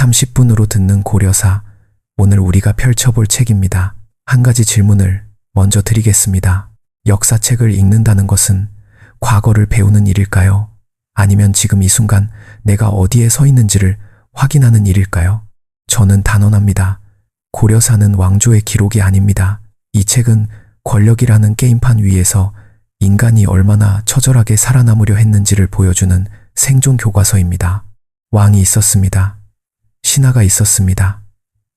30분으로 듣는 고려사, 오늘 우리가 펼쳐볼 책입니다. 한 가지 질문을 먼저 드리겠습니다. 역사책을 읽는다는 것은 과거를 배우는 일일까요? 아니면 지금 이 순간 내가 어디에 서 있는지를 확인하는 일일까요? 저는 단언합니다. 고려사는 왕조의 기록이 아닙니다. 이 책은 권력이라는 게임판 위에서 인간이 얼마나 처절하게 살아남으려 했는지를 보여주는 생존 교과서입니다. 왕이 있었습니다. 신하가 있었습니다.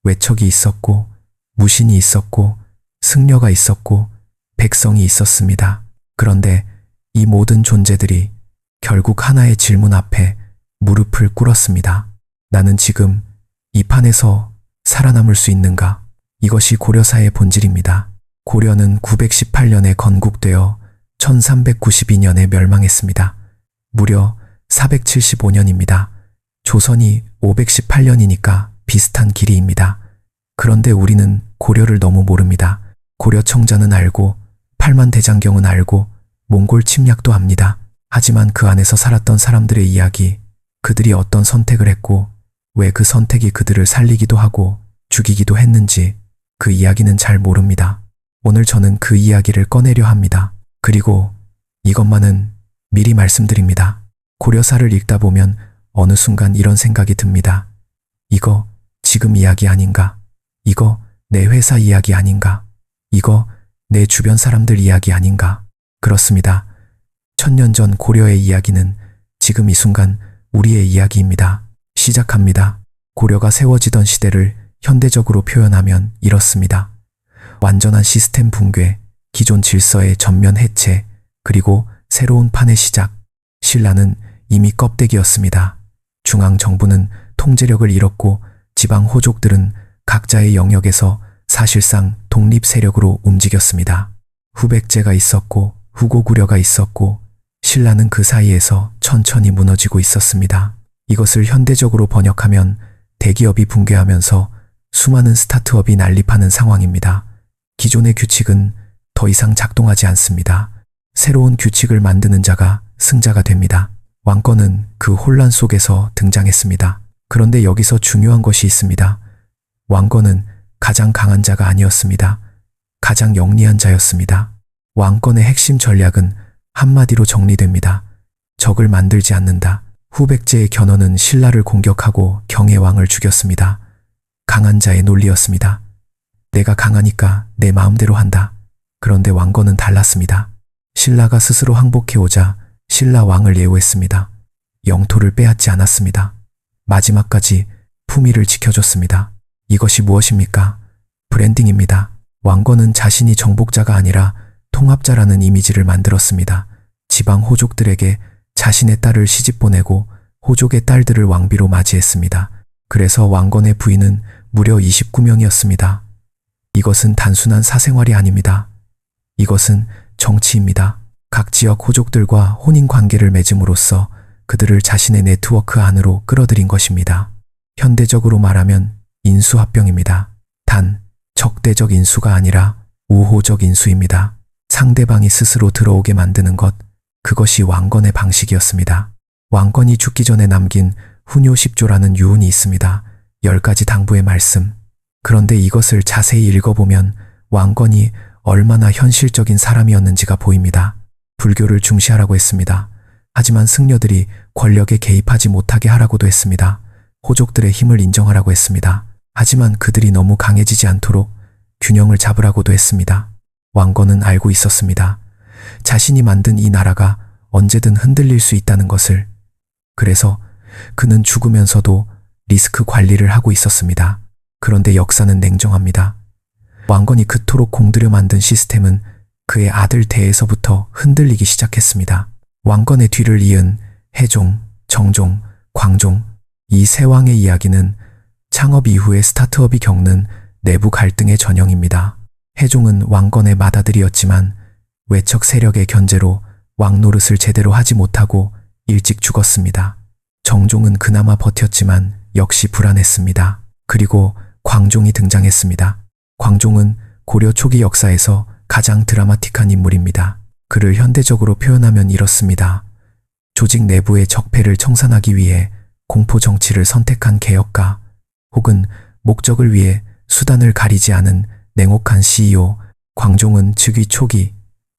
외척이 있었고, 무신이 있었고, 승려가 있었고, 백성이 있었습니다. 그런데 이 모든 존재들이 결국 하나의 질문 앞에 무릎을 꿇었습니다. 나는 지금 이 판에서 살아남을 수 있는가? 이것이 고려사의 본질입니다. 고려는 918년에 건국되어 1392년에 멸망했습니다. 무려 475년입니다. 조선이 518년이니까 비슷한 길이입니다. 그런데 우리는 고려를 너무 모릅니다. 고려 청자는 알고, 팔만대장경은 알고, 몽골 침략도 압니다. 하지만 그 안에서 살았던 사람들의 이야기, 그들이 어떤 선택을 했고, 왜 그 선택이 그들을 살리기도 하고 죽이기도 했는지 그 이야기는 잘 모릅니다. 오늘 저는 그 이야기를 꺼내려 합니다. 그리고 이것만은 미리 말씀드립니다. 고려사를 읽다 보면 어느 순간 이런 생각이 듭니다. 이거 지금 이야기 아닌가? 이거 내 회사 이야기 아닌가? 이거 내 주변 사람들 이야기 아닌가? 그렇습니다. 1000년 전 고려의 이야기는 지금 이 순간 우리의 이야기입니다. 시작합니다. 고려가 세워지던 시대를 현대적으로 표현하면 이렇습니다. 완전한 시스템 붕괴, 기존 질서의 전면 해체, 그리고 새로운 판의 시작. 신라는 이미 껍데기였습니다. 중앙 정부는 통제력을 잃었고 지방 호족들은 각자의 영역에서 사실상 독립 세력으로 움직였습니다. 후백제가 있었고 후고구려가 있었고 신라는 그 사이에서 천천히 무너지고 있었습니다. 이것을 현대적으로 번역하면 대기업이 붕괴하면서 수많은 스타트업이 난립하는 상황입니다. 기존의 규칙은 더 이상 작동하지 않습니다. 새로운 규칙을 만드는 자가 승자가 됩니다. 왕권은 그 혼란 속에서 등장했습니다. 그런데 여기서 중요한 것이 있습니다. 왕권은 가장 강한 자가 아니었습니다. 가장 영리한 자였습니다. 왕권의 핵심 전략은 한마디로 정리됩니다. 적을 만들지 않는다. 후백제의 견훤은 신라를 공격하고 경혜왕을 죽였습니다. 강한 자의 논리였습니다. 내가 강하니까 내 마음대로 한다. 그런데 왕건은 달랐습니다. 신라가 스스로 항복해오자 신라 왕을 예우했습니다. 영토를 빼앗지 않았습니다. 마지막까지 품위를 지켜줬습니다. 이것이 무엇입니까? 브랜딩입니다. 왕건은 자신이 정복자가 아니라 통합자라는 이미지를 만들었습니다. 지방 호족들에게 자신의 딸을 시집 보내고 호족의 딸들을 왕비로 맞이했습니다. 그래서 왕건의 부인은 무려 29명이었습니다. 이것은 단순한 사생활이 아닙니다. 이것은 정치입니다. 각 지역 호족들과 혼인 관계를 맺음으로써 그들을 자신의 네트워크 안으로 끌어들인 것입니다. 현대적으로 말하면 인수합병입니다. 단, 적대적 인수가 아니라 우호적 인수입니다. 상대방이 스스로 들어오게 만드는 것, 그것이 왕건의 방식이었습니다. 왕건이 죽기 전에 남긴 훈요 10조라는 유언이 있습니다. 10가지 당부의 말씀. 그런데 이것을 자세히 읽어보면 왕건이 얼마나 현실적인 사람이었는지가 보입니다. 불교를 중시하라고 했습니다. 하지만 승려들이 권력에 개입하지 못하게 하라고도 했습니다. 호족들의 힘을 인정하라고 했습니다. 하지만 그들이 너무 강해지지 않도록 균형을 잡으라고도 했습니다. 왕건은 알고 있었습니다. 자신이 만든 이 나라가 언제든 흔들릴 수 있다는 것을. 그래서 그는 죽으면서도 리스크 관리를 하고 있었습니다. 그런데 역사는 냉정합니다. 왕건이 그토록 공들여 만든 시스템은 그의 아들 대에서부터 흔들리기 시작했습니다. 왕건의 뒤를 이은 해종, 정종, 광종, 이 세 왕의 이야기는 창업 이후에 스타트업이 겪는 내부 갈등의 전형입니다. 해종은 왕건의 맏아들이었지만 외척 세력의 견제로 왕 노릇을 제대로 하지 못하고 일찍 죽었습니다. 정종은 그나마 버텼지만 역시 불안했습니다. 그리고 광종이 등장했습니다. 광종은 고려 초기 역사에서 가장 드라마틱한 인물입니다. 그를 현대적으로 표현하면 이렇습니다. 조직 내부의 적폐를 청산하기 위해 공포 정치를 선택한 개혁가, 혹은 목적을 위해 수단을 가리지 않은 냉혹한 CEO. 광종은 즉위 초기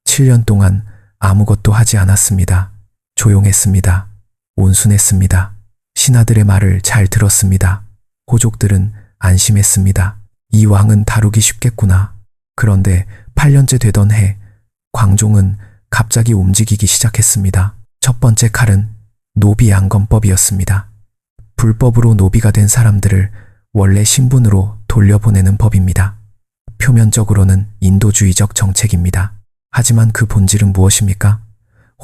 7년 동안 아무것도 하지 않았습니다. 조용했습니다. 온순했습니다. 신하들의 말을 잘 들었습니다. 호족들은 안심했습니다. 이 왕은 다루기 쉽겠구나. 그런데 8년째 되던 해, 광종은 갑자기 움직이기 시작했습니다. 첫 번째 칼은 노비 양검법이었습니다. 불법으로 노비가 된 사람들을 원래 신분으로 돌려보내는 법입니다. 표면적으로는 인도주의적 정책입니다. 하지만 그 본질은 무엇입니까?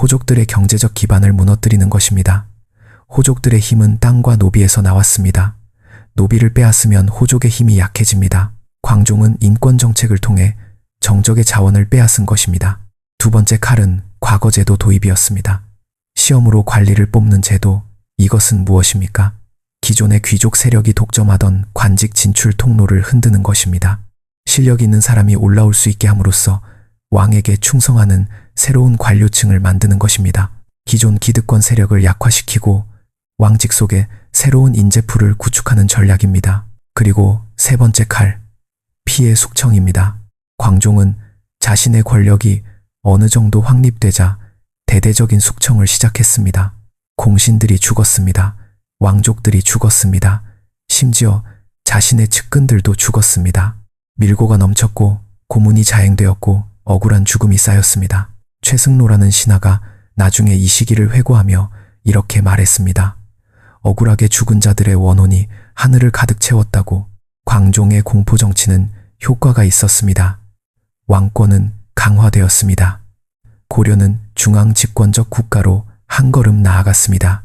호족들의 경제적 기반을 무너뜨리는 것입니다. 호족들의 힘은 땅과 노비에서 나왔습니다. 노비를 빼앗으면 호족의 힘이 약해집니다. 광종은 인권 정책을 통해 정적의 자원을 빼앗은 것입니다. 두 번째 칼은 과거제도 도입이었습니다. 시험으로 관리를 뽑는 제도, 이것은 무엇입니까? 기존의 귀족 세력이 독점하던 관직 진출 통로를 흔드는 것입니다. 실력 있는 사람이 올라올 수 있게 함으로써 왕에게 충성하는 새로운 관료층을 만드는 것입니다. 기존 기득권 세력을 약화시키고 왕직 속에 새로운 인재풀을 구축하는 전략입니다. 그리고 세 번째 칼, 피해 숙청입니다. 광종은 자신의 권력이 어느 정도 확립되자 대대적인 숙청을 시작했습니다. 공신들이 죽었습니다. 왕족들이 죽었습니다. 심지어 자신의 측근들도 죽었습니다. 밀고가 넘쳤고 고문이 자행되었고 억울한 죽음이 쌓였습니다. 최승로라는 신하가 나중에 이 시기를 회고하며 이렇게 말했습니다. 억울하게 죽은 자들의 원혼이 하늘을 가득 채웠다고. 광종의 공포 정치는 효과가 있었습니다. 왕권은 강화되었습니다. 고려는 중앙 집권적 국가로 한 걸음 나아갔습니다.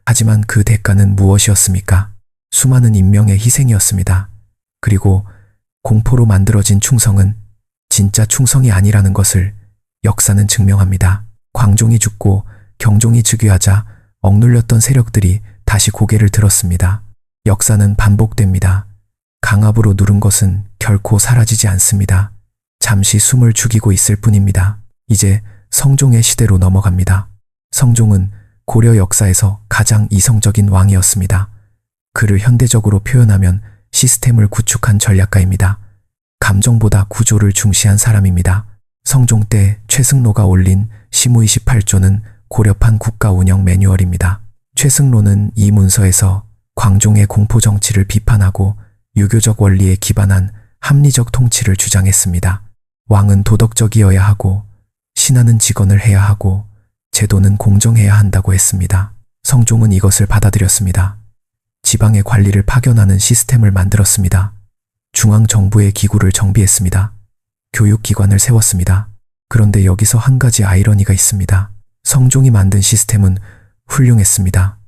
하지만 그 대가는 무엇이었습니까? 수많은 인명의 희생이었습니다. 그리고 공포로 만들어진 충성은 진짜 충성이 아니라는 것을 역사는 증명합니다. 광종이 죽고 경종이 즉위하자 억눌렸던 세력들이 다시 고개를 들었습니다. 역사는 반복됩니다. 강압으로 누른 것은 결코 사라지지 않습니다. 잠시 숨을 죽이고 있을 뿐입니다. 이제 성종의 시대로 넘어갑니다. 성종은 고려 역사에서 가장 이성적인 왕이었습니다. 그를 현대적으로 표현하면 시스템을 구축한 전략가입니다. 감정보다 구조를 중시한 사람입니다. 성종 때 최승로가 올린 시무 28조는 고려판 국가 운영 매뉴얼입니다. 최승로는 이 문서에서 광종의 공포 정치를 비판하고 유교적 원리에 기반한 합리적 통치를 주장했습니다. 왕은 도덕적이어야 하고 신하는 직언을 해야 하고 제도는 공정해야 한다고 했습니다. 성종은 이것을 받아들였습니다. 지방의 관리를 파견하는 시스템을 만들었습니다. 중앙정부의 기구를 정비했습니다. 교육기관을 세웠습니다. 그런데 여기서 한 가지 아이러니가 있습니다. 성종이 만든 시스템은 훌륭했습니다.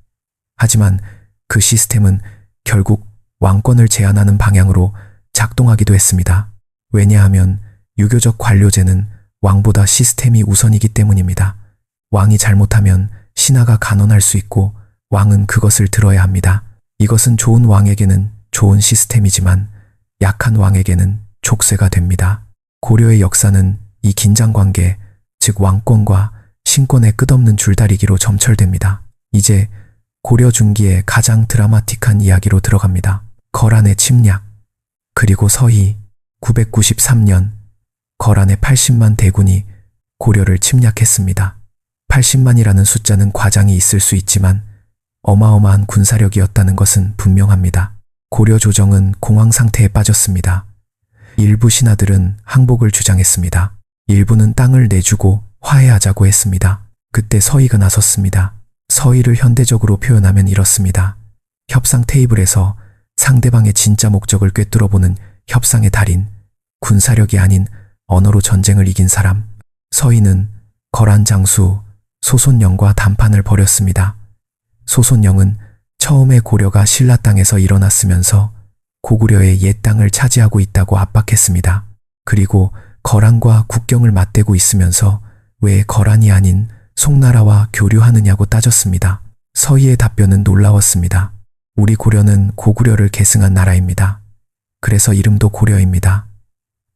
하지만 그 시스템은 결국 왕권을 제한하는 방향으로 작동하기도 했습니다. 왜냐하면 유교적 관료제는 왕보다 시스템이 우선이기 때문입니다. 왕이 잘못하면 신하가 간언할 수 있고 왕은 그것을 들어야 합니다. 이것은 좋은 왕에게는 좋은 시스템이지만 약한 왕에게는 족쇄가 됩니다. 고려의 역사는 이 긴장관계, 즉 왕권과 신권의 끝없는 줄다리기로 점철됩니다. 이제 고려 중기의 가장 드라마틱한 이야기로 들어갑니다. 거란의 침략, 그리고 서희 993년 거란의 80만 대군이 고려를 침략했습니다. 80만이라는 숫자는 과장이 있을 수 있지만 어마어마한 군사력이었다는 것은 분명합니다. 고려 조정은 공황 상태에 빠졌습니다. 일부 신하들은 항복을 주장했습니다. 일부는 땅을 내주고 화해하자고 했습니다. 그때 서희가 나섰습니다. 서희를 현대적으로 표현하면 이렇습니다. 협상 테이블에서 상대방의 진짜 목적을 꿰뚫어보는 협상의 달인, 군사력이 아닌 언어로 전쟁을 이긴 사람. 서희는 거란 장수 소손영과談判을 벌였습니다. 소손영은 처음에 고려가 신라 땅에서 일어났으면서 고구려의 옛 땅을 차지하고 있다고 압박했습니다. 그리고 거란과 국경을 맞대고 있으면서 왜 거란이 아닌 송나라와 교류하느냐고 따졌습니다. 서희의 답변은 놀라웠습니다. 우리 고려는 고구려를 계승한 나라입니다. 그래서 이름도 고려입니다.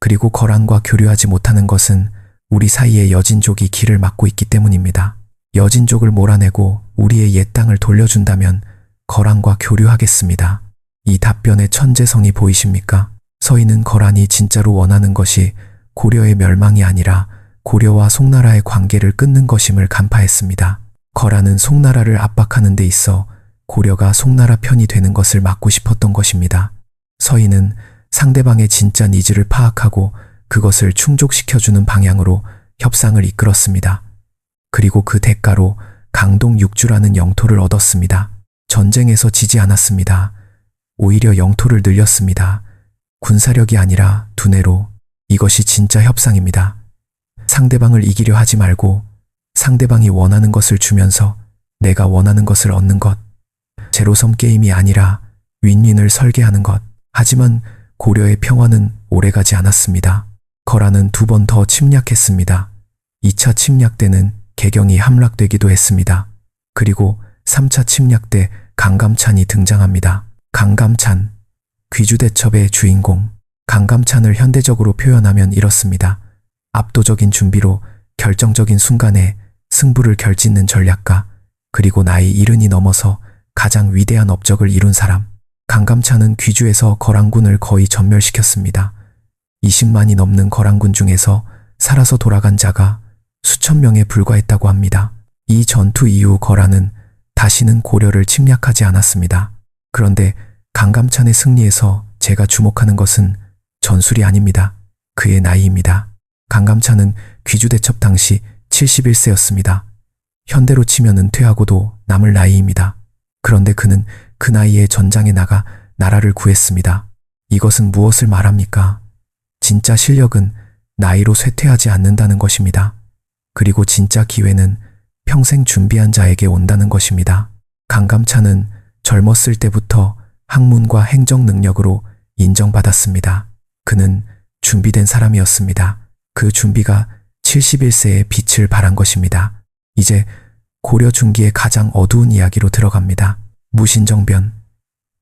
그리고 거란과 교류하지 못하는 것은 우리 사이에 여진족이 길을 막고 있기 때문입니다. 여진족을 몰아내고 우리의 옛 땅을 돌려준다면 거란과 교류하겠습니다. 이 답변의 천재성이 보이십니까? 서인은 거란이 진짜로 원하는 것이 고려의 멸망이 아니라 고려와 송나라의 관계를 끊는 것임을 간파했습니다. 거란은 송나라를 압박하는 데 있어 고려가 송나라 편이 되는 것을 막고 싶었던 것입니다. 서인은 상대방의 진짜 니즈를 파악하고 그것을 충족시켜주는 방향으로 협상을 이끌었습니다. 그리고 그 대가로 강동 6주라는 영토를 얻었습니다. 전쟁에서 지지 않았습니다. 오히려 영토를 늘렸습니다. 군사력이 아니라 두뇌로. 이것이 진짜 협상입니다. 상대방을 이기려 하지 말고 상대방이 원하는 것을 주면서 내가 원하는 것을 얻는 것. 제로섬 게임이 아니라 윈윈을 설계하는 것. 하지만 고려의 평화는 오래가지 않았습니다. 거란은 2번 더 침략했습니다. 2차 침략 때는 개경이 함락되기도 했습니다. 그리고 3차 침략 때 강감찬이 등장합니다. 강감찬, 귀주대첩의 주인공. 강감찬을 현대적으로 표현하면 이렇습니다. 압도적인 준비로 결정적인 순간에 승부를 결짓는 전략가, 그리고 나이 70이 넘어서 가장 위대한 업적을 이룬 사람. 강감찬은 귀주에서 거란군을 거의 전멸시켰습니다. 20만이 넘는 거란군 중에서 살아서 돌아간 자가 수천 명에 불과했다고 합니다. 이 전투 이후 거란은 다시는 고려를 침략하지 않았습니다. 그런데 강감찬의 승리에서 제가 주목하는 것은 전술이 아닙니다. 그의 나이입니다. 강감찬은 귀주대첩 당시 71세였습니다. 현대로 치면 은퇴하고도 남을 나이입니다. 그런데 그는 그 나이에 전장에 나가 나라를 구했습니다. 이것은 무엇을 말합니까? 진짜 실력은 나이로 쇠퇴하지 않는다는 것입니다. 그리고 진짜 기회는 평생 준비한 자에게 온다는 것입니다. 강감찬은 젊었을 때부터 학문과 행정 능력으로 인정받았습니다. 그는 준비된 사람이었습니다. 그 준비가 71세의 빛을 발한 것입니다. 이제 고려 중기의 가장 어두운 이야기로 들어갑니다. 무신정변.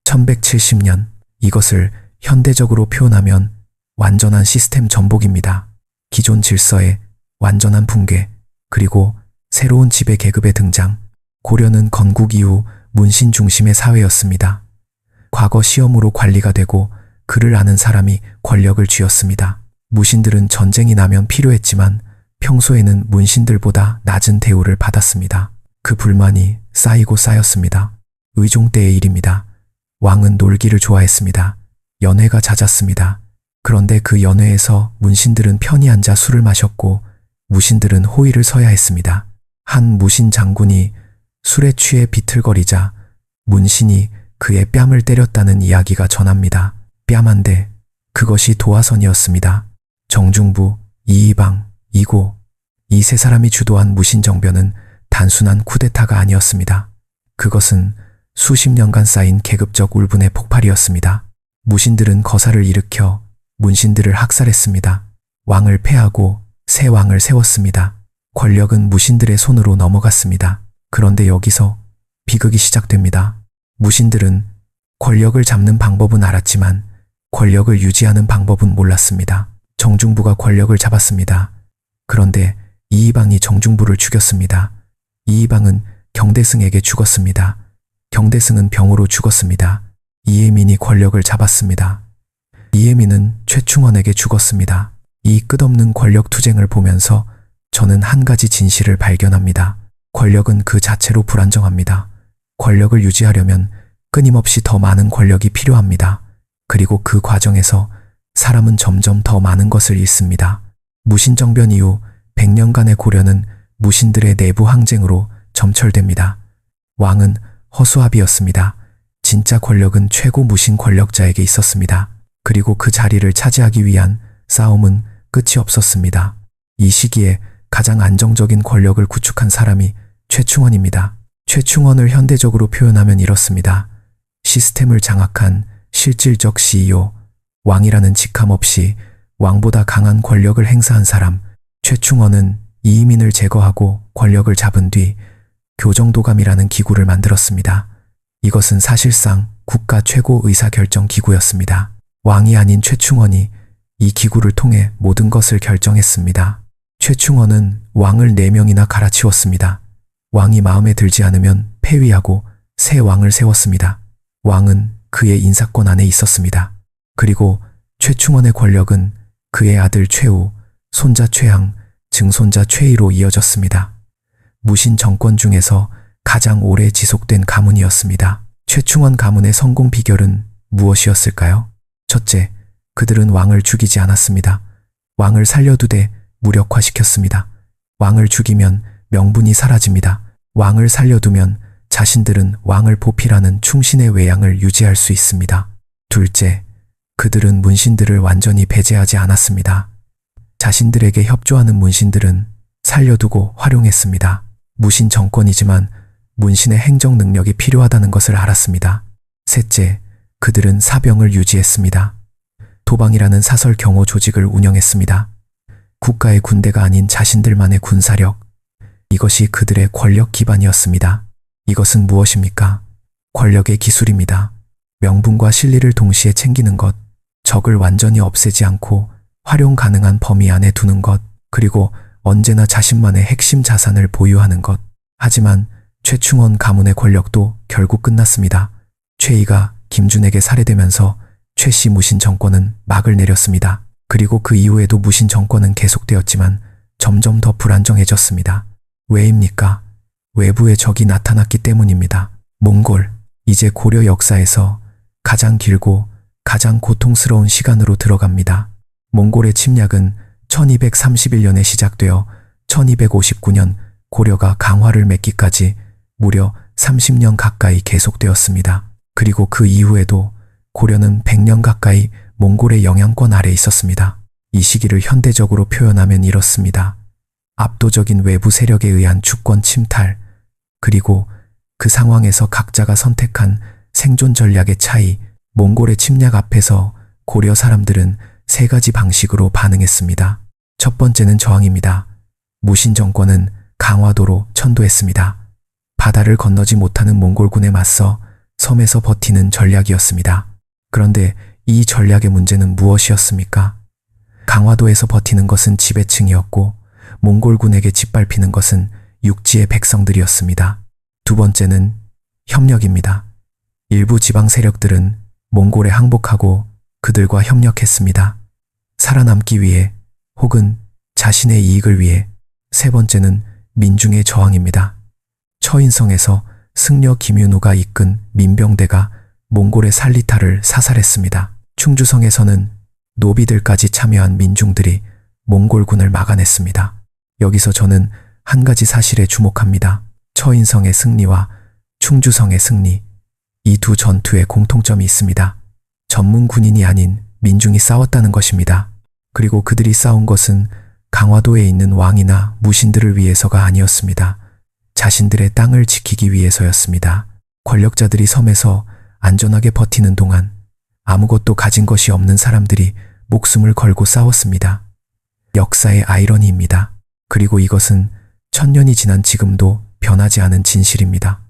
1170년. 이것을 현대적으로 표현하면 완전한 시스템 전복입니다. 기존 질서의 완전한 붕괴, 그리고 새로운 지배 계급의 등장. 고려는 건국 이후 문신 중심의 사회였습니다. 과거 시험으로 관리가 되고 글을 아는 사람이 권력을 쥐었습니다. 무신들은 전쟁이 나면 필요했지만 평소에는 문신들보다 낮은 대우를 받았습니다. 그 불만이 쌓이고 쌓였습니다. 의종 때의 일입니다. 왕은 놀기를 좋아했습니다. 연회가 잦았습니다. 그런데 그 연회에서 문신들은 편히 앉아 술을 마셨고 무신들은 호의를 서야 했습니다. 한 무신 장군이 술에 취해 비틀거리자 문신이 그의 뺨을 때렸다는 이야기가 전합니다. 뺨 한 대. 그것이 도화선이었습니다. 정중부, 이이방, 이고, 이 세 사람이 주도한 무신정변은 단순한 쿠데타가 아니었습니다. 그것은 수십 년간 쌓인 계급적 울분의 폭발이었습니다. 무신들은 거사를 일으켜 문신들을 학살했습니다. 왕을 폐하고 새 왕을 세웠습니다. 권력은 무신들의 손으로 넘어갔습니다. 그런데 여기서 비극이 시작됩니다. 무신들은 권력을 잡는 방법은 알았지만 권력을 유지하는 방법은 몰랐습니다. 정중부가 권력을 잡았습니다. 그런데 이이방이 정중부를 죽였습니다. 이이방은 경대승에게 죽었습니다. 경대승은 병으로 죽었습니다. 이예민이 권력을 잡았습니다. 이예민은 최충원에게 죽었습니다. 이 끝없는 권력 투쟁을 보면서 저는 한 가지 진실을 발견합니다. 권력은 그 자체로 불안정합니다. 권력을 유지하려면 끊임없이 더 많은 권력이 필요합니다. 그리고 그 과정에서 사람은 점점 더 많은 것을 잃습니다. 무신정변 이후 100년간의 고려는 무신들의 내부 항쟁으로 점철됩니다. 왕은 허수아비였습니다. 진짜 권력은 최고 무신 권력자에게 있었습니다. 그리고 그 자리를 차지하기 위한 싸움은 끝이 없었습니다. 이 시기에 가장 안정적인 권력을 구축한 사람이 최충원입니다. 최충원을 현대적으로 표현하면 이렇습니다. 시스템을 장악한 실질적 CEO, 왕이라는 직함 없이 왕보다 강한 권력을 행사한 사람. 최충원은 이이민을 제거하고 권력을 잡은 뒤 교정도감이라는 기구를 만들었습니다. 이것은 사실상 국가 최고 의사결정 기구였습니다. 왕이 아닌 최충원이 이 기구를 통해 모든 것을 결정했습니다. 최충원은 왕을 4명이나 갈아치웠습니다. 왕이 마음에 들지 않으면 폐위하고 새 왕을 세웠습니다. 왕은 그의 인사권 안에 있었습니다. 그리고 최충원의 권력은 그의 아들 최우, 손자 최항, 증손자 최희로 이어졌습니다. 무신 정권 중에서 가장 오래 지속된 가문이었습니다. 최충원 가문의 성공 비결은 무엇이었을까요? 첫째, 그들은 왕을 죽이지 않았습니다. 왕을 살려두되 무력화시켰습니다. 왕을 죽이면 명분이 사라집니다. 왕을 살려두면 자신들은 왕을 보필하는 충신의 외양을 유지할 수 있습니다. 둘째, 그들은 문신들을 완전히 배제하지 않았습니다. 자신들에게 협조하는 문신들은 살려두고 활용했습니다. 무신 정권이지만 문신의 행정 능력이 필요하다는 것을 알았습니다. 셋째, 그들은 사병을 유지했습니다. 도방이라는 사설 경호 조직을 운영했습니다. 국가의 군대가 아닌 자신들만의 군사력, 이것이 그들의 권력 기반이었습니다. 이것은 무엇입니까? 권력의 기술입니다. 명분과 실리를 동시에 챙기는 것, 적을 완전히 없애지 않고 활용 가능한 범위 안에 두는 것, 그리고 언제나 자신만의 핵심 자산을 보유하는 것. 하지만 최충원 가문의 권력도 결국 끝났습니다. 최희가 김준에게 살해되면서 최씨 무신 정권은 막을 내렸습니다. 그리고 그 이후에도 무신 정권은 계속되었지만 점점 더 불안정해졌습니다. 왜입니까? 외부의 적이 나타났기 때문입니다. 몽골, 이제 고려 역사에서 가장 길고 가장 고통스러운 시간으로 들어갑니다. 몽골의 침략은 1231년에 시작되어 1259년 고려가 강화를 맺기까지 무려 30년 가까이 계속되었습니다. 그리고 그 이후에도 고려는 100년 가까이 몽골의 영향권 아래 있었습니다. 이 시기를 현대적으로 표현하면 이렇습니다. 압도적인 외부 세력에 의한 주권 침탈, 그리고 그 상황에서 각자가 선택한 생존 전략의 차이. 몽골의 침략 앞에서 고려 사람들은 세 가지 방식으로 반응했습니다. 첫 번째는 저항입니다. 무신 정권은 강화도로 천도했습니다. 바다를 건너지 못하는 몽골군에 맞서 섬에서 버티는 전략이었습니다. 그런데 이 전략의 문제는 무엇이었습니까? 강화도에서 버티는 것은 지배층이었고 몽골군에게 짓밟히는 것은 육지의 백성들이었습니다. 두 번째는 협력입니다. 일부 지방 세력들은 몽골에 항복하고 그들과 협력했습니다. 살아남기 위해 혹은 자신의 이익을 위해. 세 번째는 민중의 저항입니다. 처인성에서 승려 김윤우가 이끈 민병대가 몽골의 살리타를 사살했습니다. 충주성에서는 노비들까지 참여한 민중들이 몽골군을 막아냈습니다. 여기서 저는 한 가지 사실에 주목합니다. 처인성의 승리와 충주성의 승리, 이 두 전투에 공통점이 있습니다. 전문 군인이 아닌 민중이 싸웠다는 것입니다. 그리고 그들이 싸운 것은 강화도에 있는 왕이나 무신들을 위해서가 아니었습니다. 자신들의 땅을 지키기 위해서였습니다. 권력자들이 섬에서 안전하게 버티는 동안 아무것도 가진 것이 없는 사람들이 목숨을 걸고 싸웠습니다. 역사의 아이러니입니다. 그리고 이것은 1000년이 지난 지금도 변하지 않은 진실입니다.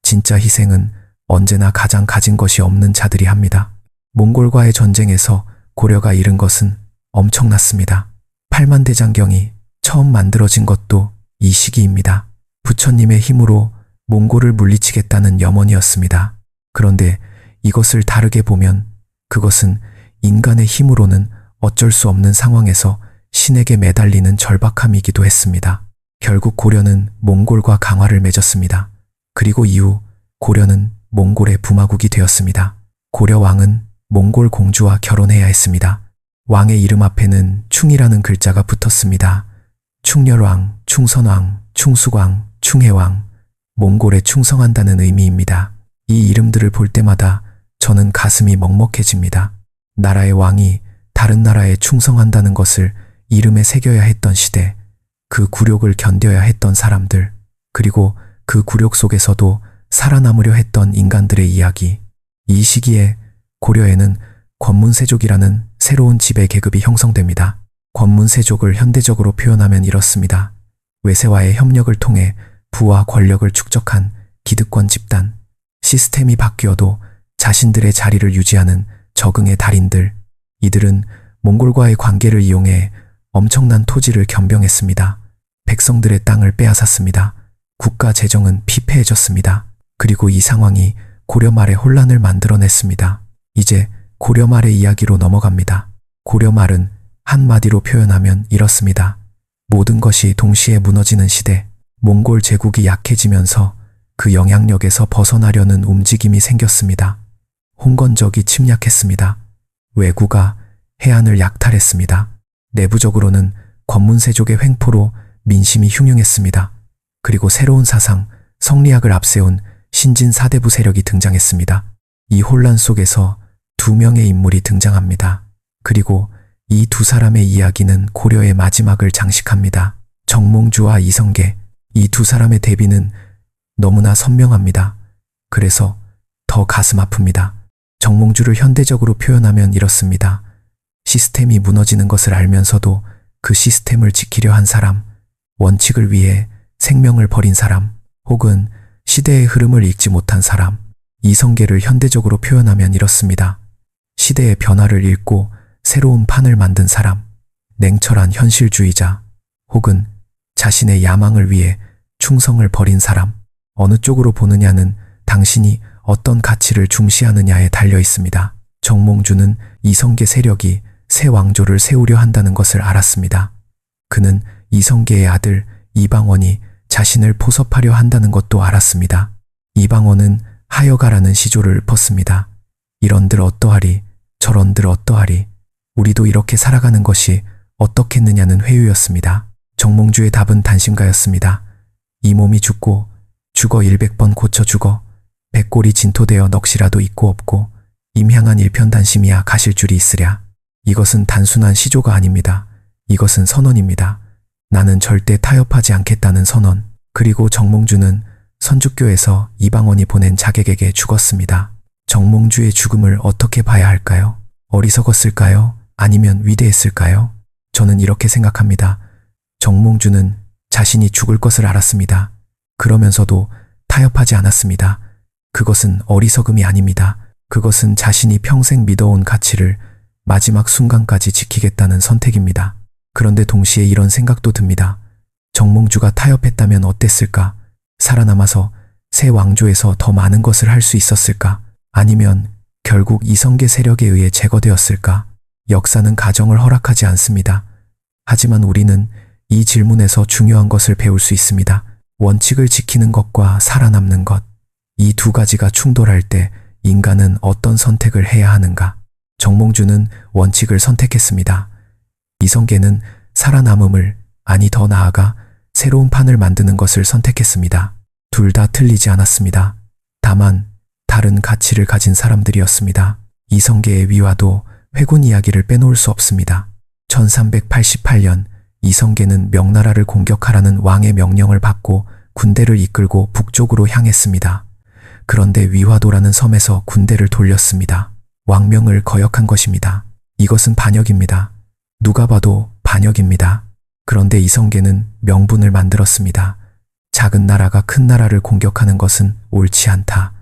진짜 희생은 언제나 가장 가진 것이 없는 자들이 합니다. 몽골과의 전쟁에서 고려가 잃은 것은 엄청났습니다. 8만 대장경이 처음 만들어진 것도 이 시기입니다. 부처님의 힘으로 몽골을 물리치겠다는 염원이었습니다. 그런데 이것을 다르게 보면 그것은 인간의 힘으로는 어쩔 수 없는 상황에서 신에게 매달리는 절박함이기도 했습니다. 결국 고려는 몽골과 강화를 맺었습니다. 그리고 이후 고려는 몽골의 부마국이 되었습니다. 고려 왕은 몽골 공주와 결혼해야 했습니다. 왕의 이름 앞에는 충이라는 글자가 붙었습니다. 충렬왕, 충선왕, 충숙왕, 충해왕, 몽골에 충성한다는 의미입니다. 이 이름들을 볼 때마다 저는 가슴이 먹먹해집니다. 나라의 왕이 다른 나라에 충성한다는 것을 이름에 새겨야 했던 시대, 그 굴욕을 견뎌야 했던 사람들, 그리고 그 굴욕 속에서도 살아남으려 했던 인간들의 이야기. 이 시기에 고려에는 권문세족이라는 새로운 지배 계급이 형성됩니다. 권문세족을 현대적으로 표현하면 이렇습니다. 외세와의 협력을 통해 부와 권력을 축적한 기득권 집단. 시스템이 바뀌어도 자신들의 자리를 유지하는 적응의 달인들. 이들은 몽골과의 관계를 이용해 엄청난 토지를 겸병했습니다. 백성들의 땅을 빼앗았습니다. 국가 재정은 피폐해졌습니다. 그리고 이 상황이 고려 말의 혼란을 만들어냈습니다. 이제 고려 말의 이야기로 넘어갑니다. 고려 말은 한마디로 표현하면 이렇습니다. 모든 것이 동시에 무너지는 시대, 몽골 제국이 약해지면서 그 영향력에서 벗어나려는 움직임이 생겼습니다. 홍건적이 침략했습니다. 왜구가 해안을 약탈했습니다. 내부적으로는 권문세족의 횡포로 민심이 흉흉했습니다. 그리고 새로운 사상, 성리학을 앞세운 신진 사대부 세력이 등장했습니다. 이 혼란 속에서 두 명의 인물이 등장합니다. 그리고 이 두 사람의 이야기는 고려의 마지막을 장식합니다. 정몽주와 이성계, 이 두 사람의 대비는 너무나 선명합니다. 그래서 더 가슴 아픕니다. 정몽주를 현대적으로 표현하면 이렇습니다. 시스템이 무너지는 것을 알면서도 그 시스템을 지키려 한 사람, 원칙을 위해 생명을 버린 사람, 혹은 시대의 흐름을 읽지 못한 사람. 이성계를 현대적으로 표현하면 이렇습니다. 시대의 변화를 읽고 새로운 판을 만든 사람, 냉철한 현실주의자, 혹은 자신의 야망을 위해 충성을 버린 사람. 어느 쪽으로 보느냐는 당신이 어떤 가치를 중시하느냐에 달려 있습니다. 정몽주는 이성계 세력이 새 왕조를 세우려 한다는 것을 알았습니다. 그는 이성계의 아들 이방원이 자신을 포섭하려 한다는 것도 알았습니다. 이방원은 하여가라는 시조를 읊었습니다. 이런들 어떠하리, 저런들 어떠하리, 우리도 이렇게 살아가는 것이 어떻겠느냐는 회유였습니다. 정몽주의 답은 단심가였습니다. 이 몸이 죽고 죽어 100번 고쳐 죽어 백골이 진토되어 넋이라도 있고 없고 임향한 일편단심이야 가실 줄이 있으랴. 이것은 단순한 시조가 아닙니다. 이것은 선언입니다. 나는 절대 타협하지 않겠다는 선언. 그리고 정몽주는 선주교에서 이방원이 보낸 자객에게 죽었습니다. 정몽주의 죽음을 어떻게 봐야 할까요? 어리석었을까요? 아니면 위대했을까요? 저는 이렇게 생각합니다. 정몽주는 자신이 죽을 것을 알았습니다. 그러면서도 타협하지 않았습니다. 그것은 어리석음이 아닙니다. 그것은 자신이 평생 믿어온 가치를 마지막 순간까지 지키겠다는 선택입니다. 그런데 동시에 이런 생각도 듭니다. 정몽주가 타협했다면 어땠을까? 살아남아서 새 왕조에서 더 많은 것을 할 수 있었을까? 아니면 결국 이성계 세력에 의해 제거되었을까? 역사는 가정을 허락하지 않습니다. 하지만 우리는 이 질문에서 중요한 것을 배울 수 있습니다. 원칙을 지키는 것과 살아남는 것. 이 두 가지가 충돌할 때 인간은 어떤 선택을 해야 하는가? 정몽주는 원칙을 선택했습니다. 이성계는 살아남음을, 아니 더 나아가 새로운 판을 만드는 것을 선택했습니다. 둘 다 틀리지 않았습니다. 다만 다른 가치를 가진 사람들이었습니다. 이성계의 위화도 회군 이야기를 빼놓을 수 없습니다. 1388년 이성계는 명나라를 공격하라는 왕의 명령을 받고 군대를 이끌고 북쪽으로 향했습니다. 그런데 위화도라는 섬에서 군대를 돌렸습니다. 왕명을 거역한 것입니다. 이것은 반역입니다. 누가 봐도 반역입니다. 그런데 이성계는 명분을 만들었습니다. 작은 나라가 큰 나라를 공격하는 것은 옳지 않다.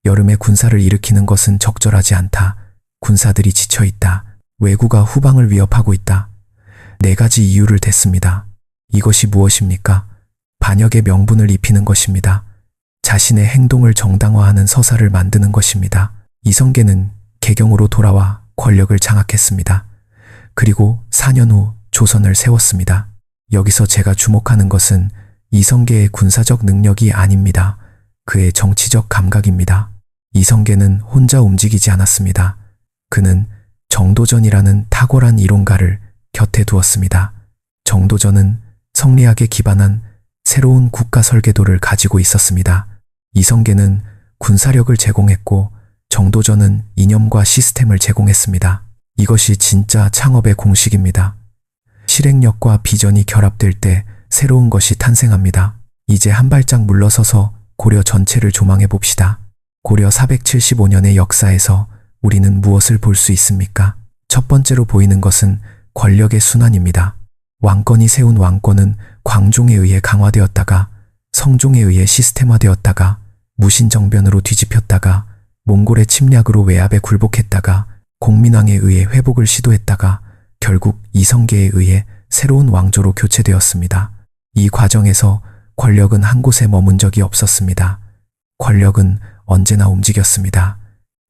여름에 군사를 일으키는 것은 적절하지 않다. 군사들이 지쳐있다. 왜구가 후방을 위협하고 있다. 4가지 이유를 댔습니다. 이것이 무엇입니까? 반역의 명분을 입히는 것입니다. 자신의 행동을 정당화하는 서사를 만드는 것입니다. 이성계는 개경으로 돌아와 권력을 장악했습니다. 그리고 4년 후 조선을 세웠습니다. 여기서 제가 주목하는 것은 이성계의 군사적 능력이 아닙니다. 그의 정치적 감각입니다. 이성계는 혼자 움직이지 않았습니다. 그는 정도전이라는 탁월한 이론가를 곁에 두었습니다. 정도전은 성리학에 기반한 새로운 국가 설계도를 가지고 있었습니다. 이성계는 군사력을 제공했고 정도전은 이념과 시스템을 제공했습니다. 이것이 진짜 창업의 공식입니다. 실행력과 비전이 결합될 때 새로운 것이 탄생합니다. 이제 한 발짝 물러서서 고려 전체를 조망해 봅시다. 고려 475년의 역사에서 우리는 무엇을 볼 수 있습니까? 첫 번째로 보이는 것은 권력의 순환입니다. 왕건이 세운 왕권은 광종에 의해 강화되었다가 성종에 의해 시스템화되었다가 무신정변으로 뒤집혔다가 몽골의 침략으로 외압에 굴복했다가 공민왕에 의해 회복을 시도했다가 결국 이성계에 의해 새로운 왕조로 교체되었습니다. 이 과정에서 권력은 한 곳에 머문 적이 없었습니다. 권력은 언제나 움직였습니다.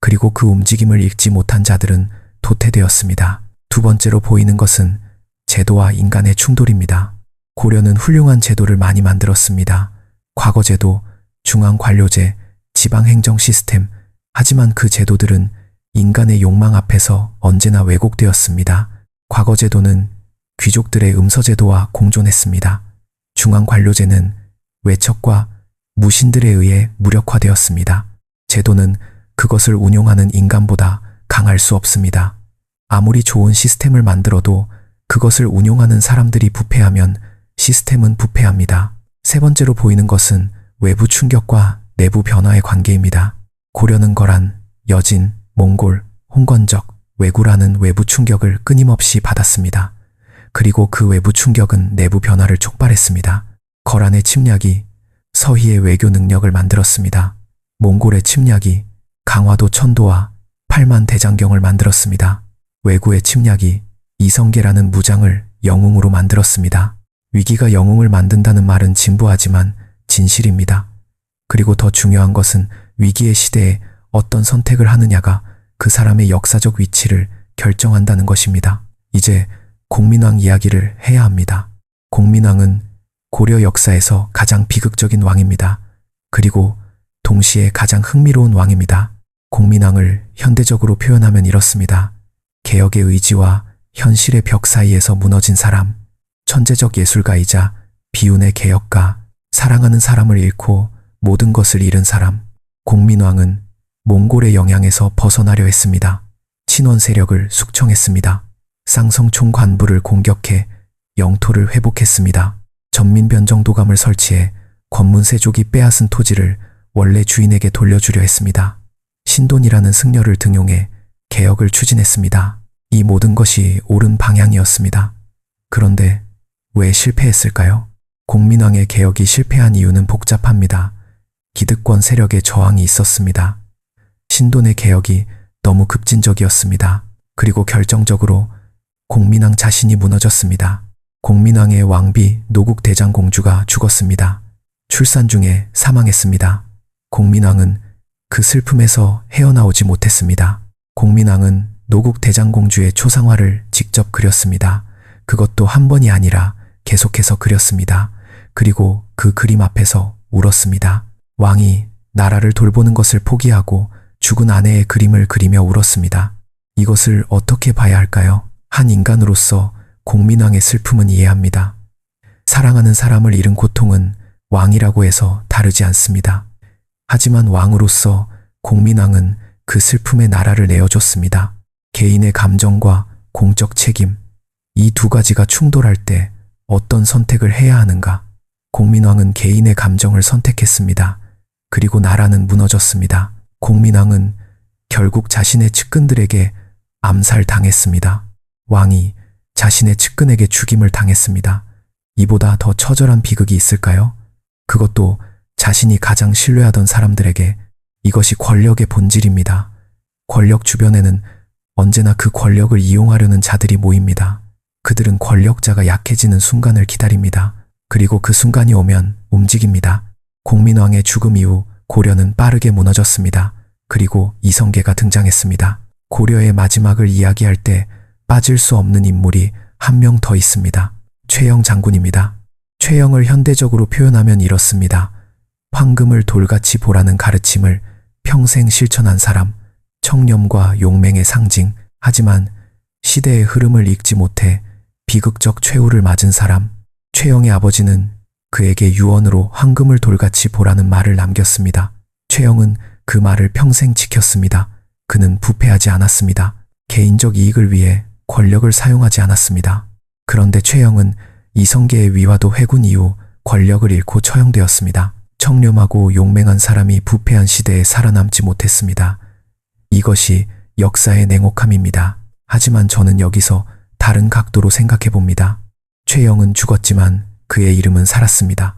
그리고 그 움직임을 읽지 못한 자들은 도태되었습니다. 두 번째로 보이는 것은 제도와 인간의 충돌입니다. 고려는 훌륭한 제도를 많이 만들었습니다. 과거제도, 중앙관료제, 지방행정 시스템, 하지만 그 제도들은 인간의 욕망 앞에서 언제나 왜곡되었습니다. 과거제도는 귀족들의 음서제도와 공존했습니다. 중앙관료제는 외척과 무신들에 의해 무력화되었습니다. 제도는 그것을 운용하는 인간보다 강할 수 없습니다. 아무리 좋은 시스템을 만들어도 그것을 운용하는 사람들이 부패하면 시스템은 부패합니다. 세 번째로 보이는 것은 외부 충격과 내부 변화의 관계입니다. 고려는 거란, 여진, 몽골, 홍건적, 왜구라는 외부 충격을 끊임없이 받았습니다. 그리고 그 외부 충격은 내부 변화를 촉발했습니다. 거란의 침략이 서희의 외교 능력을 만들었습니다. 몽골의 침략이 강화도 천도와 8만 대장경을 만들었습니다. 왜구의 침략이 이성계라는 무장을 영웅으로 만들었습니다. 위기가 영웅을 만든다는 말은 진부하지만 진실입니다. 그리고 더 중요한 것은 위기의 시대에 어떤 선택을 하느냐가 그 사람의 역사적 위치를 결정한다는 것입니다. 이제 공민왕 이야기를 해야 합니다. 공민왕은 고려 역사에서 가장 비극적인 왕입니다. 그리고 동시에 가장 흥미로운 왕입니다. 공민왕을 현대적으로 표현하면 이렇습니다. 개혁의 의지와 현실의 벽 사이에서 무너진 사람, 천재적 예술가이자 비운의 개혁가, 사랑하는 사람을 잃고 모든 것을 잃은 사람. 공민왕은 몽골의 영향에서 벗어나려 했습니다. 친원 세력을 숙청했습니다. 쌍성총 관부를 공격해 영토를 회복했습니다. 전민변정도감을 설치해 권문세족이 빼앗은 토지를 원래 주인에게 돌려주려 했습니다. 신돈이라는 승려를 등용해 개혁을 추진했습니다. 이 모든 것이 옳은 방향이었습니다. 그런데 왜 실패했을까요? 공민왕의 개혁이 실패한 이유는 복잡합니다. 기득권 세력의 저항이 있었습니다. 신돈의 개혁이 너무 급진적이었습니다. 그리고 결정적으로 공민왕 자신이 무너졌습니다. 공민왕의 왕비 노국 대장공주가 죽었습니다. 출산 중에 사망했습니다. 공민왕은 그 슬픔에서 헤어나오지 못했습니다. 공민왕은 노국 대장공주의 초상화를 직접 그렸습니다. 그것도 한 번이 아니라 계속해서 그렸습니다. 그리고 그 그림 앞에서 울었습니다. 왕이 나라를 돌보는 것을 포기하고 죽은 아내의 그림을 그리며 울었습니다. 이것을 어떻게 봐야 할까요? 한 인간으로서 공민왕의 슬픔은 이해합니다. 사랑하는 사람을 잃은 고통은 왕이라고 해서 다르지 않습니다. 하지만 왕으로서 공민왕은 그 슬픔에 나라를 내어줬습니다. 개인의 감정과 공적 책임, 이 두 가지가 충돌할 때 어떤 선택을 해야 하는가? 공민왕은 개인의 감정을 선택했습니다. 그리고 나라는 무너졌습니다. 공민왕은 결국 자신의 측근들에게 암살당했습니다. 왕이 자신의 측근에게 죽임을 당했습니다. 이보다 더 처절한 비극이 있을까요? 그것도 자신이 가장 신뢰하던 사람들에게. 이것이 권력의 본질입니다. 권력 주변에는 언제나 그 권력을 이용하려는 자들이 모입니다. 그들은 권력자가 약해지는 순간을 기다립니다. 그리고 그 순간이 오면 움직입니다. 공민왕의 죽음 이후 고려는 빠르게 무너졌습니다. 그리고 이성계가 등장했습니다. 고려의 마지막을 이야기할 때 빠질 수 없는 인물이 한 명 더 있습니다. 최영 장군입니다. 최영을 현대적으로 표현하면 이렇습니다. 황금을 돌같이 보라는 가르침을 평생 실천한 사람, 청렴과 용맹의 상징. 하지만 시대의 흐름을 읽지 못해 비극적 최후를 맞은 사람. 최영의 아버지는 그에게 유언으로 황금을 돌같이 보라는 말을 남겼습니다. 최영은 그 말을 평생 지켰습니다. 그는 부패하지 않았습니다. 개인적 이익을 위해 권력을 사용하지 않았습니다. 그런데 최영은 이성계의 위화도 회군 이후 권력을 잃고 처형되었습니다. 청렴하고 용맹한 사람이 부패한 시대에 살아남지 못했습니다. 이것이 역사의 냉혹함입니다. 하지만 저는 여기서 다른 각도로 생각해 봅니다. 최영은 죽었지만 그의 이름은 살았습니다.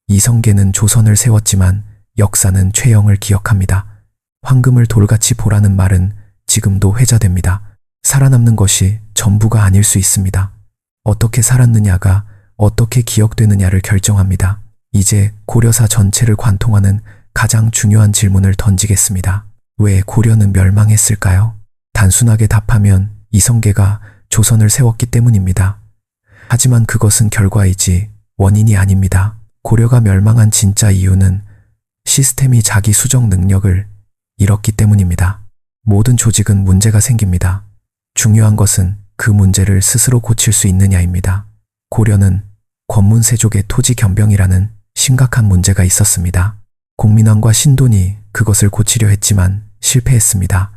이성계는 조선을 세웠지만 역사는 최영을 기억합니다. 황금을 돌같이 보라는 말은 지금도 회자됩니다. 살아남는 것이 전부가 아닐 수 있습니다. 어떻게 살았느냐가 어떻게 기억되느냐를 결정합니다. 이제 고려사 전체를 관통하는 가장 중요한 질문을 던지겠습니다. 왜 고려는 멸망했을까요? 단순하게 답하면 이성계가 조선을 세웠기 때문입니다. 하지만 그것은 결과이지 원인이 아닙니다. 고려가 멸망한 진짜 이유는 시스템이 자기 수정 능력을 잃었기 때문입니다. 모든 조직은 문제가 생깁니다. 중요한 것은 그 문제를 스스로 고칠 수 있느냐입니다. 고려는 권문세족의 토지 겸병이라는 심각한 문제가 있었습니다. 공민왕과 신돈이 그것을 고치려 했지만 실패했습니다.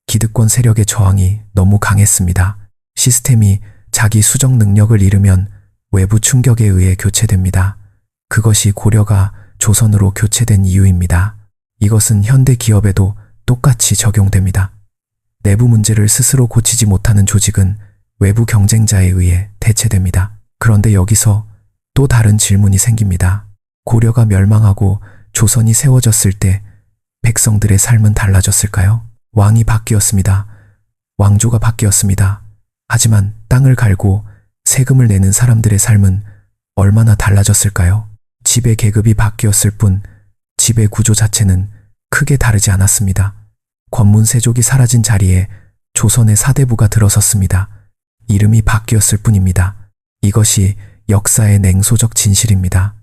기득권 세력의 저항이 너무 강했습니다. 시스템이 자기 수정 능력을 잃으면 외부 충격에 의해 교체됩니다. 그것이 고려가 조선으로 교체된 이유입니다. 이것은 현대 기업에도 똑같이 적용됩니다. 내부 문제를 스스로 고치지 못하는 조직은 외부 경쟁자에 의해 대체됩니다. 그런데 여기서 또 다른 질문이 생깁니다. 고려가 멸망하고 조선이 세워졌을 때 백성들의 삶은 달라졌을까요? 왕이 바뀌었습니다. 왕조가 바뀌었습니다. 하지만 땅을 갈고 세금을 내는 사람들의 삶은 얼마나 달라졌을까요? 지배 계급이 바뀌었을 뿐 지배 구조 자체는 크게 다르지 않았습니다. 권문세족이 사라진 자리에 조선의 사대부가 들어섰습니다. 이름이 바뀌었을 뿐입니다. 이것이 역사의 냉소적 진실입니다.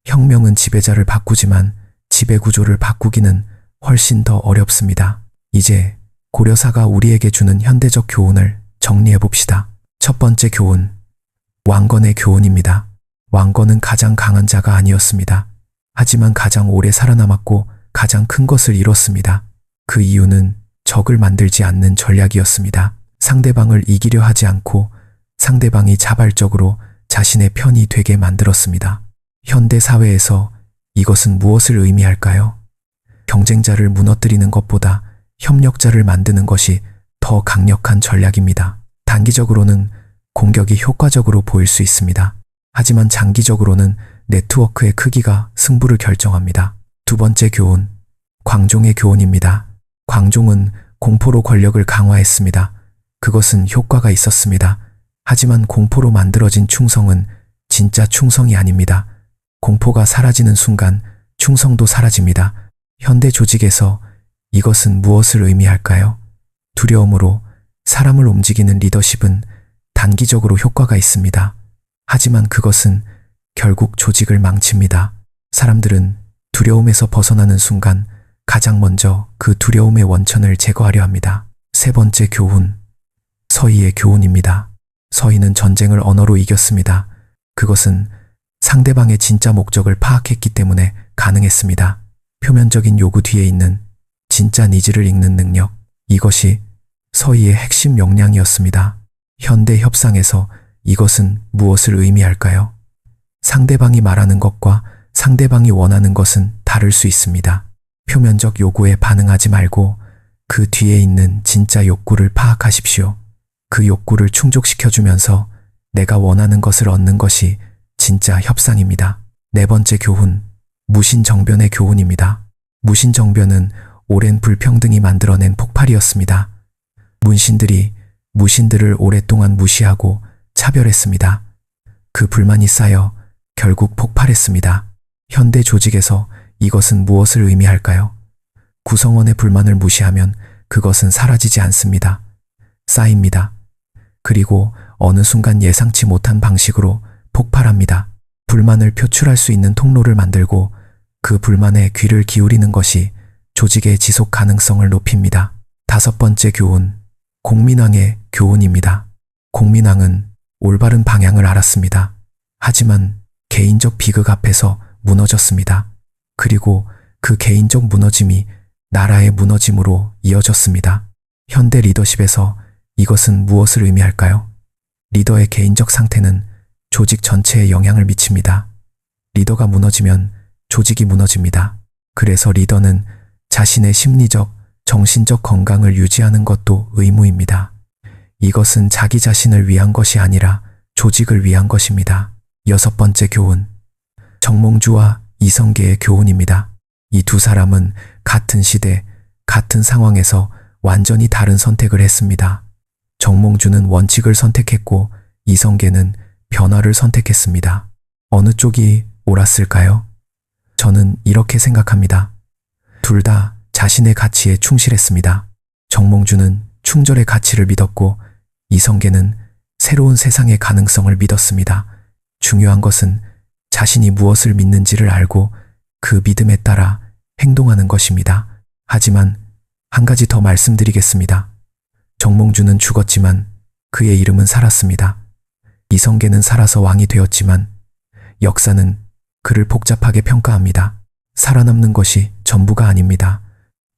혁명은 지배자를 바꾸지만 지배 구조를 바꾸기는 훨씬 더 어렵습니다. 이제 고려사가 우리에게 주는 현대적 교훈을 정리해 봅시다. 첫 번째 교훈, 왕건의 교훈입니다. 왕건은 가장 강한 자가 아니었습니다. 하지만 가장 오래 살아남았고 가장 큰 것을 이뤘습니다. 그 이유는 적을 만들지 않는 전략이었습니다. 상대방을 이기려 하지 않고 상대방이 자발적으로 자신의 편이 되게 만들었습니다. 현대 사회에서 이것은 무엇을 의미할까요? 경쟁자를 무너뜨리는 것보다 협력자를 만드는 것이 더 강력한 전략입니다. 단기적으로는 공격이 효과적으로 보일 수 있습니다. 하지만 장기적으로는 네트워크의 크기가 승부를 결정합니다. 두 번째 교훈, 광종의 교훈입니다. 광종은 공포로 권력을 강화했습니다. 그것은 효과가 있었습니다. 하지만 공포로 만들어진 충성은 진짜 충성이 아닙니다. 공포가 사라지는 순간 충성도 사라집니다. 현대 조직에서 이것은 무엇을 의미할까요? 두려움으로 사람을 움직이는 리더십은 단기적으로 효과가 있습니다. 하지만 그것은 결국 조직을 망칩니다. 사람들은 두려움에서 벗어나는 순간 가장 먼저 그 두려움의 원천을 제거하려 합니다. 세 번째 교훈, 서희의 교훈입니다. 서희는 전쟁을 언어로 이겼습니다. 그것은 상대방의 진짜 목적을 파악했기 때문에 가능했습니다. 표면적인 요구 뒤에 있는 진짜 니즈를 읽는 능력, 이것이 서희의 핵심 역량이었습니다. 현대 협상에서 이것은 무엇을 의미할까요? 상대방이 말하는 것과 상대방이 원하는 것은 다를 수 있습니다. 표면적 요구에 반응하지 말고 그 뒤에 있는 진짜 욕구를 파악하십시오. 그 욕구를 충족시켜주면서 내가 원하는 것을 얻는 것이 진짜 협상입니다. 네 번째 교훈, 무신정변의 교훈입니다. 무신정변은 오랜 불평등이 만들어낸 폭발이었습니다. 문신들이 무신들을 오랫동안 무시하고 차별했습니다. 그 불만이 쌓여 결국 폭발했습니다. 현대 조직에서 이것은 무엇을 의미할까요? 구성원의 불만을 무시하면 그것은 사라지지 않습니다. 쌓입니다. 그리고 어느 순간 예상치 못한 방식으로 폭발합니다. 불만을 표출할 수 있는 통로를 만들고 그 불만에 귀를 기울이는 것이 조직의 지속 가능성을 높입니다. 다섯 번째 교훈, 공민왕의 교훈입니다. 공민왕은 올바른 방향을 알았습니다. 하지만 개인적 비극 앞에서 무너졌습니다. 그리고 그 개인적 무너짐이 나라의 무너짐으로 이어졌습니다. 현대 리더십에서 이것은 무엇을 의미할까요? 리더의 개인적 상태는 조직 전체에 영향을 미칩니다. 리더가 무너지면 조직이 무너집니다. 그래서 리더는 자신의 심리적, 정신적 건강을 유지하는 것도 의무입니다. 이것은 자기 자신을 위한 것이 아니라 조직을 위한 것입니다. 여섯 번째 교훈, 정몽주와 이성계의 교훈입니다. 이 두 사람은 같은 시대, 같은 상황에서 완전히 다른 선택을 했습니다. 정몽주는 원칙을 선택했고 이성계는 변화를 선택했습니다. 어느 쪽이 옳았을까요? 저는 이렇게 생각합니다. 둘 다 자신의 가치에 충실했습니다. 정몽주는 충절의 가치를 믿었고 이성계는 새로운 세상의 가능성을 믿었습니다. 중요한 것은 자신이 무엇을 믿는지를 알고 그 믿음에 따라 행동하는 것입니다. 하지만 한 가지 더 말씀드리겠습니다. 정몽주는 죽었지만 그의 이름은 살았습니다. 이성계는 살아서 왕이 되었지만 역사는 그를 복잡하게 평가합니다. 살아남는 것이 전부가 아닙니다.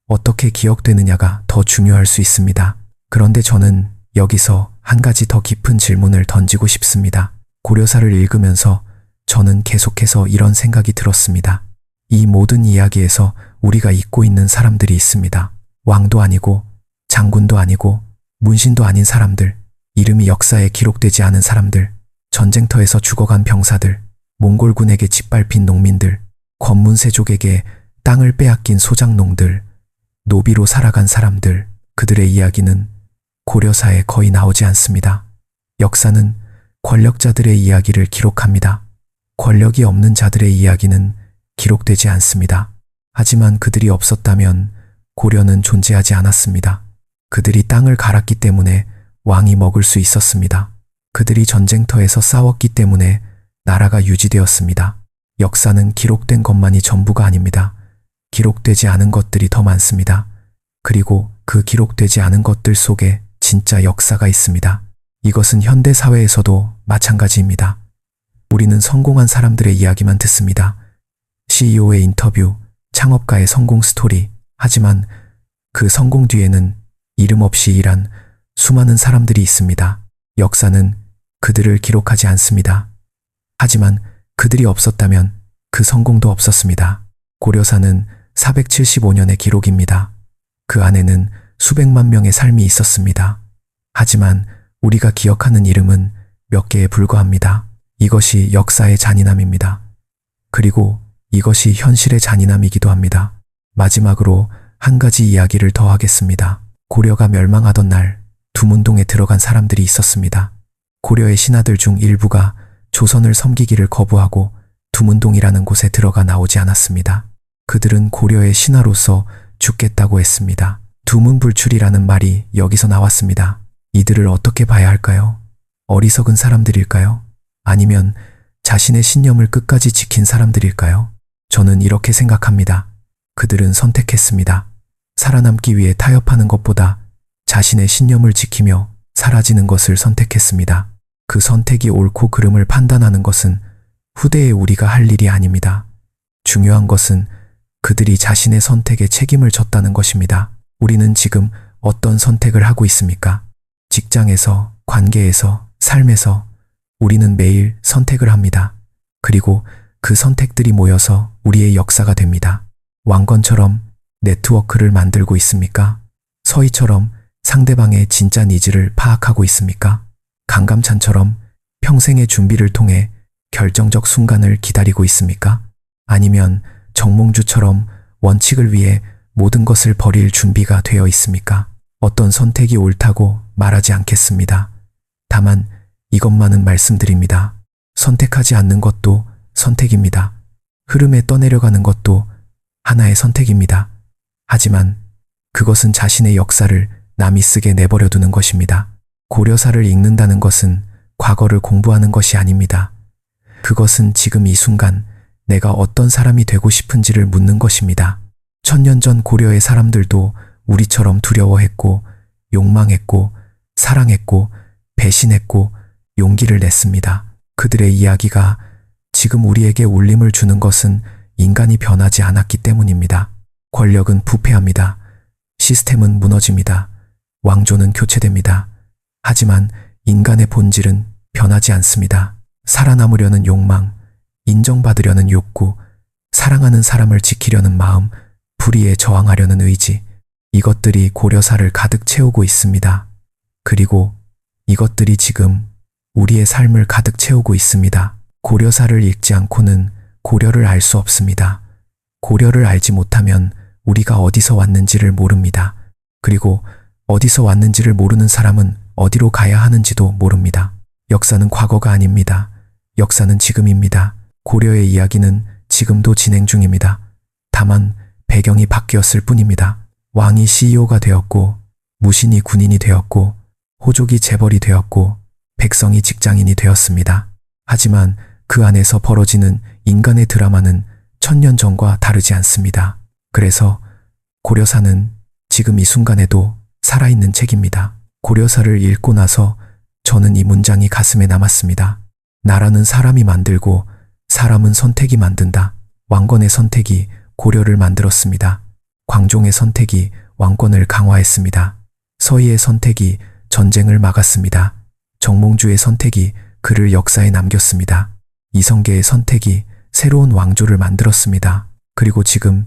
어떻게 기억되느냐가 더 중요할 수 있습니다. 그런데 저는 여기서 한 가지 더 깊은 질문을 던지고 싶습니다. 고려사를 읽으면서 저는 계속해서 이런 생각이 들었습니다. 이 모든 이야기에서 우리가 잊고 있는 사람들이 있습니다. 왕도 아니고 장군도 아니고 문신도 아닌 사람들, 이름이 역사에 기록되지 않은 사람들, 전쟁터에서 죽어간 병사들, 몽골군에게 짓밟힌 농민들, 권문세족에게 땅을 빼앗긴 소작농들, 노비로 살아간 사람들, 그들의 이야기는 고려사에 거의 나오지 않습니다. 역사는 권력자들의 이야기를 기록합니다. 권력이 없는 자들의 이야기는 기록되지 않습니다. 하지만 그들이 없었다면 고려는 존재하지 않았습니다. 그들이 땅을 갈았기 때문에 왕이 먹을 수 있었습니다. 그들이 전쟁터에서 싸웠기 때문에 나라가 유지되었습니다. 역사는 기록된 것만이 전부가 아닙니다. 기록되지 않은 것들이 더 많습니다. 그리고 그 기록되지 않은 것들 속에 진짜 역사가 있습니다. 이것은 현대 사회에서도 마찬가지입니다. 우리는 성공한 사람들의 이야기만 듣습니다. CEO의 인터뷰, 창업가의 성공 스토리. 하지만 그 성공 뒤에는 이름 없이 일한 수많은 사람들이 있습니다. 역사는 그들을 기록하지 않습니다. 하지만 그들이 없었다면 그 성공도 없었습니다. 고려사는 475년의 기록입니다. 그 안에는 수백만 명의 삶이 있었습니다. 하지만 우리가 기억하는 이름은 몇 개에 불과합니다. 이것이 역사의 잔인함입니다. 그리고 이것이 현실의 잔인함이기도 합니다. 마지막으로 한 가지 이야기를 더 하겠습니다. 고려가 멸망하던 날 두문동에 들어간 사람들이 있었습니다. 고려의 신하들 중 일부가 조선을 섬기기를 거부하고 두문동이라는 곳에 들어가 나오지 않았습니다. 그들은 고려의 신하로서 죽겠다고 했습니다. 두문불출이라는 말이 여기서 나왔습니다. 이들을 어떻게 봐야 할까요? 어리석은 사람들일까요? 아니면 자신의 신념을 끝까지 지킨 사람들일까요? 저는 이렇게 생각합니다. 그들은 선택했습니다. 살아남기 위해 타협하는 것보다 자신의 신념을 지키며 사라지는 것을 선택했습니다. 그 선택이 옳고 그름을 판단하는 것은 후대에 우리가 할 일이 아닙니다. 중요한 것은 그들이 자신의 선택에 책임을 졌다는 것입니다. 우리는 지금 어떤 선택을 하고 있습니까? 직장에서, 관계에서, 삶에서 우리는 매일 선택을 합니다. 그리고 그 선택들이 모여서 우리의 역사가 됩니다. 왕건처럼 네트워크를 만들고 있습니까? 서희처럼 상대방의 진짜 니즈를 파악하고 있습니까? 강감찬처럼 평생의 준비를 통해 결정적 순간을 기다리고 있습니까? 아니면 정몽주처럼 원칙을 위해 모든 것을 버릴 준비가 되어 있습니까? 어떤 선택이 옳다고 말하지 않겠습니다. 다만 이것만은 말씀드립니다. 선택하지 않는 것도 선택입니다. 흐름에 떠내려가는 것도 하나의 선택입니다. 하지만 그것은 자신의 역사를 남이 쓰게 내버려 두는 것입니다. 고려사를 읽는다는 것은 과거를 공부하는 것이 아닙니다. 그것은 지금 이 순간 내가 어떤 사람이 되고 싶은지를 묻는 것입니다. 1000년 전 고려의 사람들도 우리처럼 두려워했고, 욕망했고, 사랑했고, 배신했고, 용기를 냈습니다. 그들의 이야기가 지금 우리에게 울림을 주는 것은 인간이 변하지 않았기 때문입니다. 권력은 부패합니다. 시스템은 무너집니다. 왕조는 교체됩니다. 하지만 인간의 본질은 변하지 않습니다. 살아남으려는 욕망, 인정받으려는 욕구, 사랑하는 사람을 지키려는 마음, 불의에 저항하려는 의지, 이것들이 고려사를 가득 채우고 있습니다. 그리고 이것들이 지금 우리의 삶을 가득 채우고 있습니다. 고려사를 읽지 않고는 고려를 알 수 없습니다. 고려를 알지 못하면 우리가 어디서 왔는지를 모릅니다. 그리고 어디서 왔는지를 모르는 사람은 어디로 가야 하는지도 모릅니다. 역사는 과거가 아닙니다. 역사는 지금입니다. 고려의 이야기는 지금도 진행 중입니다. 다만 배경이 바뀌었을 뿐입니다. 왕이 CEO가 되었고, 무신이 군인이 되었고, 호족이 재벌이 되었고, 백성이 직장인이 되었습니다. 하지만 그 안에서 벌어지는 인간의 드라마는 1000년 전과 다르지 않습니다. 그래서 고려사는 지금 이 순간에도 살아있는 책입니다. 고려사를 읽고 나서 저는 이 문장이 가슴에 남았습니다. 나라는 사람이 만들고 사람은 선택이 만든다. 왕건의 선택이 고려를 만들었습니다. 광종의 선택이 왕권을 강화했습니다. 서희의 선택이 전쟁을 막았습니다. 정몽주의 선택이 그를 역사에 남겼습니다. 이성계의 선택이 새로운 왕조를 만들었습니다. 그리고 지금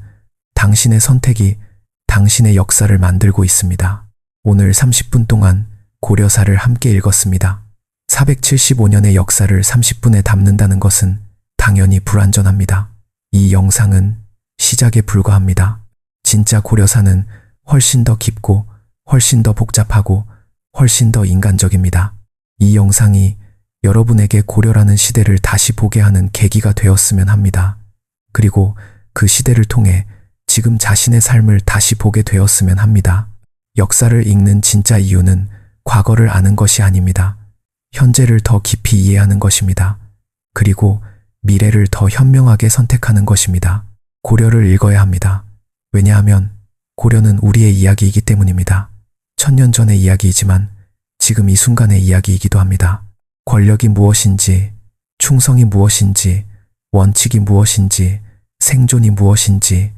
당신의 선택이 당신의 역사를 만들고 있습니다. 오늘 30분 동안 고려사를 함께 읽었습니다. 475년의 역사를 30분에 담는다는 것은 당연히 불완전합니다. 이 영상은 시작에 불과합니다. 진짜 고려사는 훨씬 더 깊고 훨씬 더 복잡하고 훨씬 더 인간적입니다. 이 영상이 여러분에게 고려라는 시대를 다시 보게 하는 계기가 되었으면 합니다. 그리고 그 시대를 통해 지금 자신의 삶을 다시 보게 되었으면 합니다. 역사를 읽는 진짜 이유는 과거를 아는 것이 아닙니다. 현재를 더 깊이 이해하는 것입니다. 그리고 미래를 더 현명하게 선택하는 것입니다. 고려를 읽어야 합니다. 왜냐하면 고려는 우리의 이야기이기 때문입니다. 1000년 전의 이야기이지만 지금 이 순간의 이야기이기도 합니다. 권력이 무엇인지, 충성이 무엇인지, 원칙이 무엇인지, 생존이 무엇인지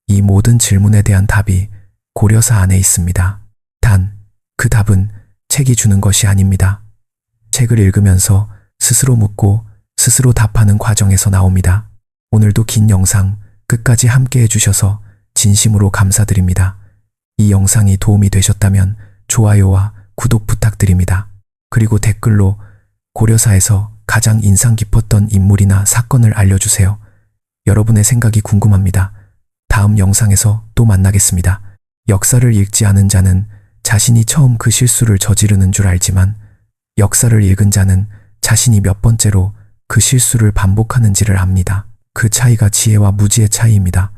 이 모든 질문에 대한 답이 고려사 안에 있습니다. 단, 그 답은 책이 주는 것이 아닙니다. 책을 읽으면서 스스로 묻고 스스로 답하는 과정에서 나옵니다. 오늘도 긴 영상 끝까지 함께 해주셔서 진심으로 감사드립니다. 이 영상이 도움이 되셨다면 좋아요와 구독 부탁드립니다. 그리고 댓글로 고려사에서 가장 인상 깊었던 인물이나 사건을 알려주세요. 여러분의 생각이 궁금합니다. 다음 영상에서 또 만나겠습니다. 역사를 읽지 않은 자는 자신이 처음 그 실수를 저지르는 줄 알지만 역사를 읽은 자는 자신이 몇 번째로 그 실수를 반복하는지를 압니다. 그 차이가 지혜와 무지의 차이입니다.